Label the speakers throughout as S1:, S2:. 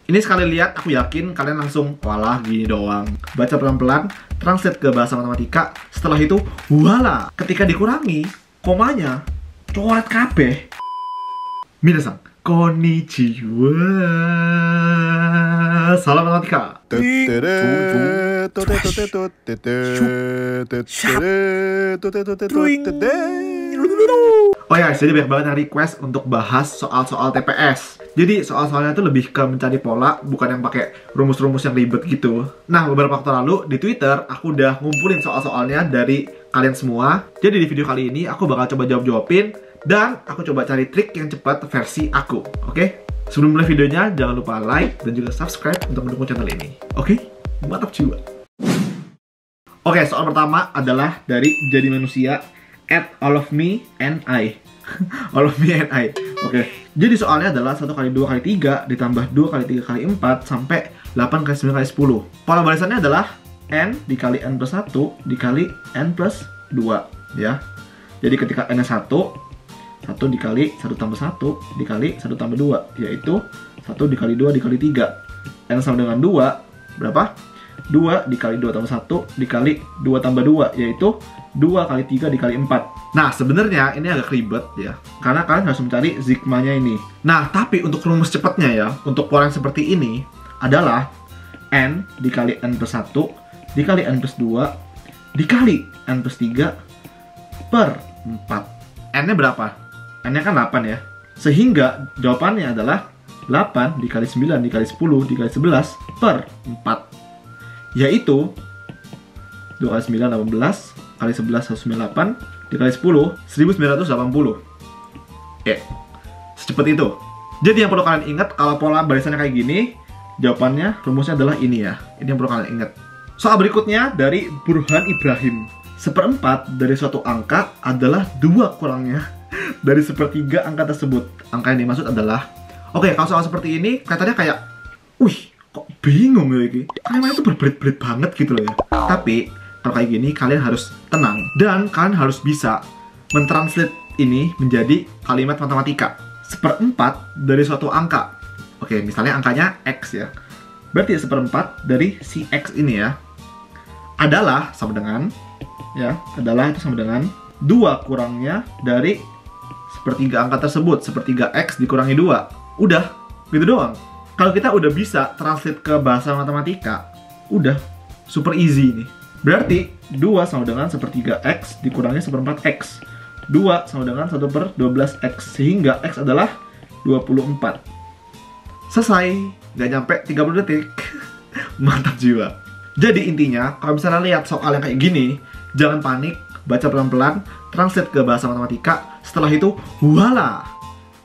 S1: Ini sekali lihat, aku yakin kalian langsung, walah gini doang. Baca pelan-pelan, translate ke bahasa matematika. Setelah itu, wala, ketika dikurangi, komanya, coret kabeh. Minasan, konnichiwa. Salam matematika. Oh ya, jadi banyak banget yang request untuk bahas soal-soal TPS. Jadi soal-soalnya itu lebih ke mencari pola, bukan yang pakai rumus-rumus yang ribet gitu. Nah, beberapa waktu lalu di Twitter aku udah ngumpulin soal-soalnya dari kalian semua. Jadi di video kali ini aku bakal coba jawab-jawabin dan aku coba cari trik yang cepat versi aku. Oke? Sebelum mulai videonya, jangan lupa like dan juga subscribe untuk mendukung channel ini. Oke? Mantap jiwa. Oke, soal pertama adalah dari Jadi Manusia @all of me and I. All of me and I. Oke. Jadi soalnya adalah 1 kali 2 kali 3 ditambah 2 kali 3 kali 4 sampai 8 kali 9 kali 10. Pola barisannya adalah n dikali n plus 1 dikali n plus 2 ya. Jadi ketika n-nya 1 dikali 1 tambah 1 dikali 1 tambah 2, yaitu 1 dikali 2 dikali 3. N sama dengan 2 berapa? 2 dikali 2 tambah 1 dikali 2 tambah 2, yaitu 2 kali 3 dikali 4. Nah, sebenarnya ini agak ribet ya, karena kalian harus mencari sigmanya ini. Nah, tapi untuk rumus cepatnya ya, untuk pola yang seperti ini adalah n dikali n plus 1 dikali n plus 2 dikali n plus 3 per 4. N-nya berapa? N-nya kan 8 ya. Sehingga jawabannya adalah 8 dikali 9 dikali 10 dikali 11 per 4. Yaitu 2 kali 9, 18 kali 11, 198 dikali 10, 1980. Secepat itu. Jadi yang perlu kalian ingat, kalau pola barisannya kayak gini, jawabannya, rumusnya adalah ini ya. Ini yang perlu kalian ingat. Soal berikutnya dari Burhan Ibrahim. 1/4 dari suatu angka adalah 2 kurangnya dari 1/3 angka tersebut. Angka yang dimaksud adalah, oke, kalau soal seperti ini, kelihatannya kayak, wih, kok bingung ya ini. Kalimat itu berbelit-belit banget gitu loh ya. Tapi, kalau kayak gini, kalian harus tenang. Dan kalian harus bisa mentranslate ini menjadi kalimat matematika. 1/4 dari suatu angka. Oke, misalnya angkanya X ya. Berarti 1/4 dari si X ini ya adalah sama dengan, ya, adalah itu sama dengan 2 kurangnya dari 1/3 angka tersebut. 1/3 X dikurangi 2. Udah, gitu doang. Kalau kita udah bisa translate ke bahasa matematika, udah super easy nih. Berarti 2 sama dengan 1/3 X dikurangi 1/4 X. 2 sama dengan 1/12 X. Sehingga X adalah 24. Selesai. Gak nyampe 30 detik. Mantap jiwa. Jadi intinya, kalau misalnya lihat soal yang kayak gini, jangan panik, baca pelan-pelan, translate ke bahasa matematika. Setelah itu, voila!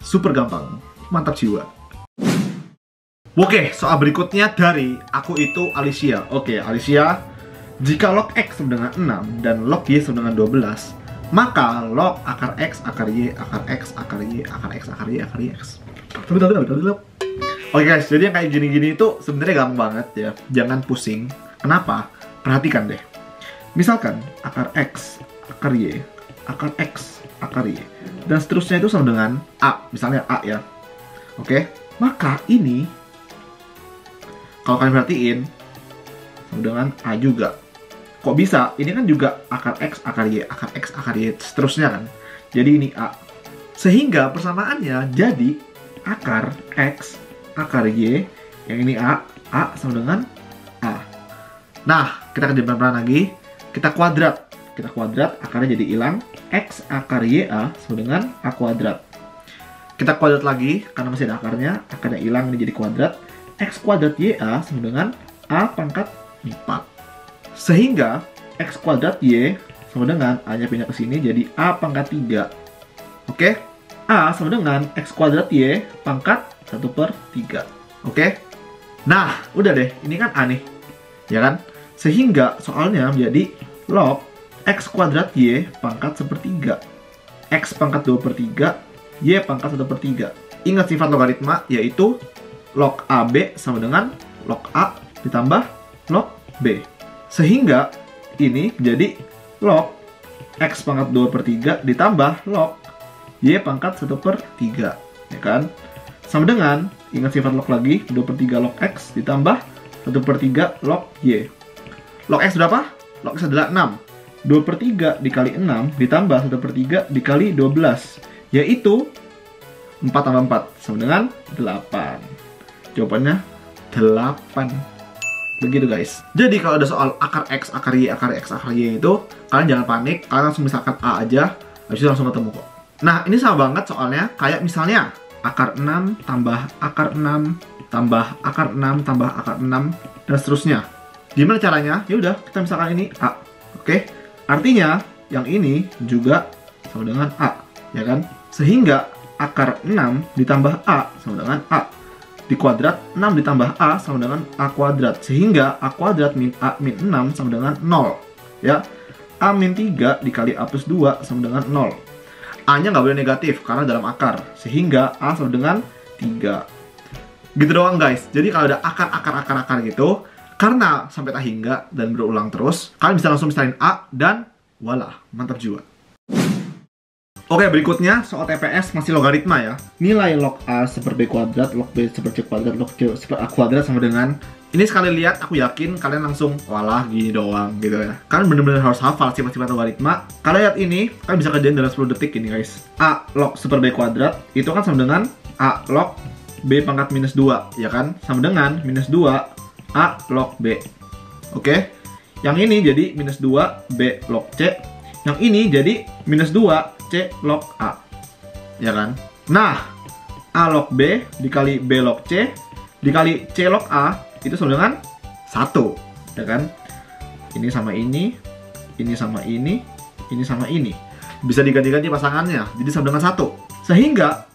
S1: Super gampang. Mantap jiwa. Oke, soal berikutnya dari Aku Itu Alicia. Oke, Alicia, jika log X sama dengan 6 dan log Y sama dengan 12, maka log akar X, akar Y, akar X, akar Y, akar X, akar Y, akar Y, X. Oke guys, jadi yang kayak gini-gini itu sebenarnya gampang banget ya. Jangan pusing. Kenapa? Perhatikan deh. Misalkan akar X, akar Y, akar X, akar Y, dan seterusnya itu sama dengan A. Misalnya A ya. Oke, maka ini kalau kalian perhatiin sama dengan A juga. Kok bisa? Ini kan juga akar X, akar Y, akar X, akar Y, seterusnya kan. Jadi ini A. Sehingga persamaannya jadi akar X, akar Y, yang ini A sama dengan A. Nah, kita kerja pelan-pelan lagi. Kita kuadrat. Kita kuadrat, akarnya jadi hilang. X akar YA sama dengan A kuadrat. Kita kuadrat lagi, karena masih ada akarnya hilang, ini jadi kuadrat. X kuadrat YA sama dengan A pangkat 4. Sehingga X kuadrat Y sama dengan A-nya pindah ke sini jadi A pangkat 3. Oke? A sama dengan X kuadrat Y pangkat 1/3. Oke? Nah, udah deh. Ini kan A nih. Ya kan? Sehingga soalnya menjadi log X kuadrat Y pangkat 1/3. X pangkat 2/3, Y pangkat 1/3. Ingat sifat logaritma, yaitu log AB sama dengan log A ditambah log B. Sehingga ini menjadi log X pangkat 2/3 ditambah log Y pangkat 1/3. Ya kan? Sama dengan ingat sifat log lagi, 2/3 log X ditambah 1/3 log Y. Log X berapa? Log X adalah 6. 2/3 dikali 6 ditambah 1/3 dikali 12, yaitu 4 tambah 4 sama dengan 8. Jawabannya 8. Begitu guys. Jadi kalau ada soal akar X, akar Y, akar X, akar Y itu, kalian jangan panik, kalian langsung misalkan A aja, habis itu langsung ketemu kok. Nah, ini sama banget soalnya, kayak misalnya akar 6 tambah akar 6 tambah akar 6 tambah akar 6 dan seterusnya. Gimana caranya? Ya udah, kita misalkan ini A. Oke. Artinya yang ini juga sama dengan A, ya kan? Sehingga akar 6 ditambah A sama dengan A. Di kuadrat 6 ditambah A sama dengan A kuadrat. Sehingga A kuadrat min A min 6 sama dengan 0. Ya. A min 3 dikali A plus 2 sama dengan 0. A-nya nggak boleh negatif karena dalam akar. Sehingga A sama dengan 3. Gitu doang guys. Jadi kalau ada akar gitu, karena sampai tak hingga dan berulang terus, kalian bisa langsung misalin A dan walah, mantap juga. Oke, berikutnya soal TPS masih logaritma ya. Nilai log A seper B kuadrat, log B seper C kuadrat, log C seper A kuadrat sama dengan... Ini sekali lihat, aku yakin kalian langsung, walah gini doang gitu ya. Kalian bener-bener harus hafal sifat-sifat logaritma. Kalian lihat ini, kalian bisa kerjain dalam 10 detik ini guys. A log seper B kuadrat, itu kan sama dengan A log B pangkat minus 2, ya kan? Sama dengan minus 2 A log B. Oke. Yang ini jadi minus 2 B log C. Yang ini jadi minus 2 C log A. Ya kan? Nah, A log B dikali B log C dikali C log A itu sama dengan 1. Ya kan? Ini sama ini sama ini sama ini. Bisa diganti-ganti pasangannya. Jadi sama dengan 1. Sehingga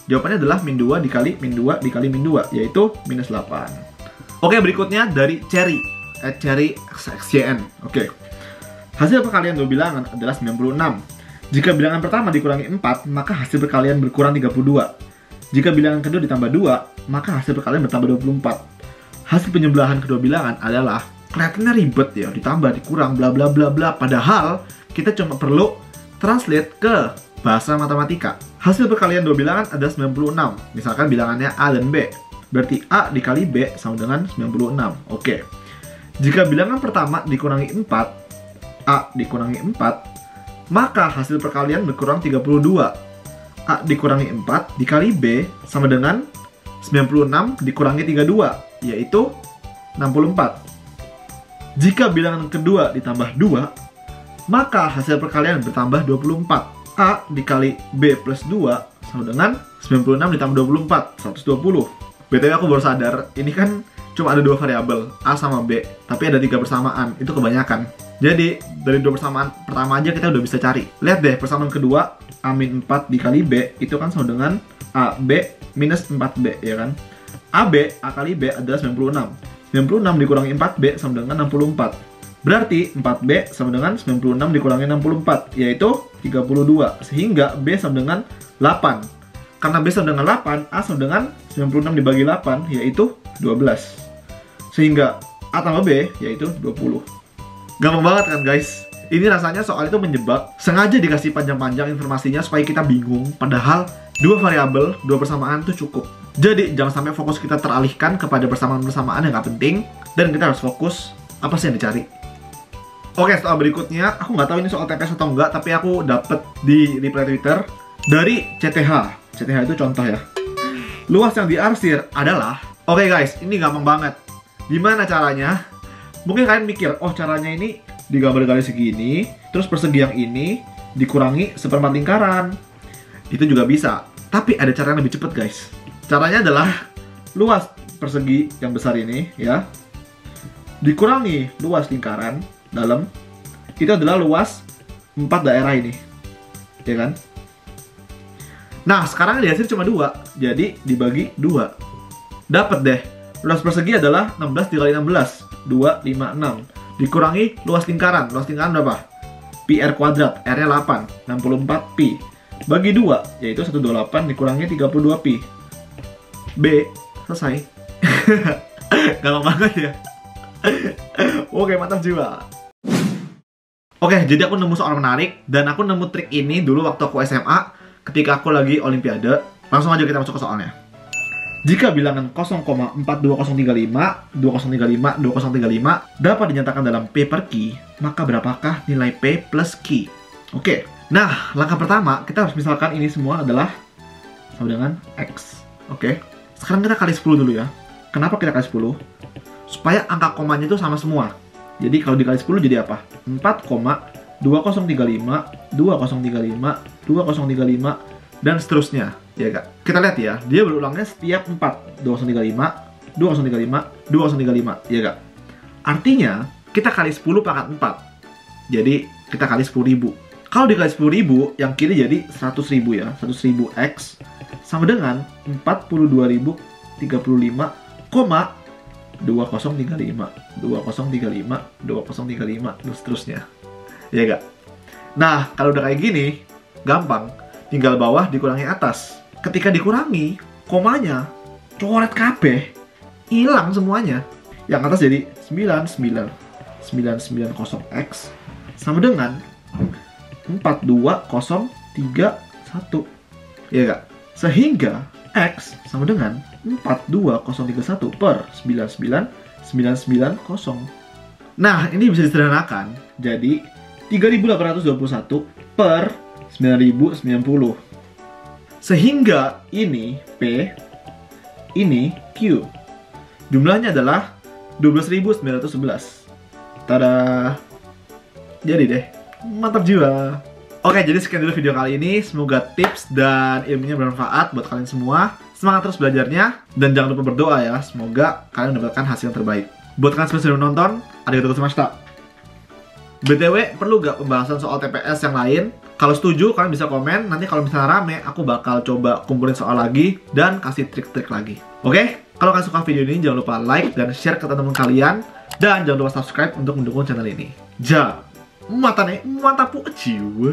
S1: jawabannya adalah min 2 dikali min 2 dikali min 2, yaitu minus 8. Oke, berikutnya dari Cherry XYN. Oke. Hasil perkalian dua bilangan adalah 96. Jika bilangan pertama dikurangi 4, maka hasil perkalian berkurang 32. Jika bilangan kedua ditambah 2, maka hasil perkalian bertambah 24. Hasil penyebelahan kedua bilangan adalah kelihatannya ribet ya, ditambah, dikurang, bla bla bla bla. Padahal kita cuma perlu translate ke bahasa matematika. Hasil perkalian dua bilangan adalah 96. Misalkan bilangannya A dan B. Berarti A dikali B sama dengan 96. Oke. Jika bilangan pertama dikurangi 4, A dikurangi 4, maka hasil perkalian berkurang 32. A dikurangi 4 dikali B sama dengan 96 dikurangi 32, yaitu 64. Jika bilangan kedua ditambah 2, maka hasil perkalian bertambah 24. A dikali B plus 2 sama dengan 96 ditambah 24, 120. BTW aku baru sadar, ini kan cuma ada 2 variabel, A sama B, tapi ada 3 persamaan, itu kebanyakan. Jadi, dari 2 persamaan pertama aja kita udah bisa cari. Lihat deh, persamaan kedua, A min 4 dikali B, itu kan sama dengan AB minus 4B, ya kan? AB, A kali B adalah 96. 96 dikurangi 4B sama dengan 64. Berarti 4B sama dengan 96 dikurangi 64, yaitu 32. Sehingga B sama dengan 8. Karena B sama dengan 8, A sama dengan 96 dibagi 8, yaitu 12. Sehingga A tambah B, yaitu 20. Gampang banget kan guys? Ini rasanya soal itu menjebak. Sengaja dikasih panjang-panjang informasinya supaya kita bingung. Padahal 2 variabel, 2 persamaan itu cukup. Jadi jangan sampai fokus kita teralihkan kepada persamaan-persamaan yang gak penting. Dan kita harus fokus apa sih yang dicari. Oke, soal berikutnya, aku nggak tahu ini soal TPS atau enggak, tapi aku dapet di reply Twitter dari CTH. CTH itu contoh ya. Luas yang diarsir adalah, oke guys, ini gampang banget. Gimana caranya? Mungkin kalian mikir, oh caranya ini digambar dari segini, terus persegi yang ini dikurangi seperempat lingkaran. Itu juga bisa. Tapi ada cara yang lebih cepat guys. Caranya adalah luas persegi yang besar ini ya dikurangi luas lingkaran dalam, itu adalah luas 4 daerah ini, ya kan? Nah, sekarang dihasil cuma 2, jadi dibagi 2. Dapat deh, luas persegi adalah 16 dikali 16, 2, 5, 6. Dikurangi luas lingkaran berapa? Pi R kuadrat, R-nya 8, 64 Pi. Bagi 2, yaitu 128 dikurangi 32 Pi. B, selesai. Gampang banget ya. Oke, mantap juga. Oke, jadi aku nemu soal menarik. Dan aku nemu trik ini dulu waktu aku SMA, ketika aku lagi olimpiade. Langsung aja kita masuk ke soalnya. Jika bilangan 0,42035, 2035, 2035 dapat dinyatakan dalam P per Q, maka berapakah nilai P plus Q? Oke, nah langkah pertama kita harus misalkan ini semua adalah sama dengan X. Oke, sekarang kita kali 10 dulu ya. Kenapa kita kali 10? Supaya angka komanya itu sama semua. Jadi kalau dikali 10 jadi apa? 4,2035, 2035, 2035, dan seterusnya. Ya kak, kita lihat ya, dia berulangnya setiap 4. 2035, 2035, 2035, ya kak. Artinya, kita kali 10 pangkat 4. Jadi, kita kali 10.000. Kalau dikali 10.000, yang kiri jadi 100.000 ya. 100.000 X sama dengan 42.035, 2035, 2035, 2035, dan seterusnya. Ya kak. Nah, kalau udah kayak gini, gampang. Tinggal bawah dikurangi atas. Ketika dikurangi, komanya coret kabeh, hilang semuanya. Yang atas jadi 990X sama dengan 42031. Ya kak? Sehingga X sama dengan 42031 per 99990. Nah, ini bisa disederhanakan jadi 3821 per 9090. Sehingga ini P, ini Q. Jumlahnya adalah 12.911. Tada! Jadi deh, mantap jiwa. Oke, jadi sekian dulu video kali ini. Semoga tips dan ilmunya bermanfaat buat kalian semua. Semangat terus belajarnya. Dan jangan lupa berdoa ya. Semoga kalian mendapatkan hasil yang terbaik. Buat kalian semua yang sudah menonton, arigatou gozaimashita. BTW, perlu gak pembahasan soal TPS yang lain? Kalau setuju, kalian bisa komen. Nanti kalau misalnya rame, aku bakal coba kumpulin soal lagi dan kasih trik-trik lagi. Oke? Kalau kalian suka video ini, jangan lupa like dan share ke teman-teman kalian. Dan jangan lupa subscribe untuk mendukung channel ini. Matapu jiwa.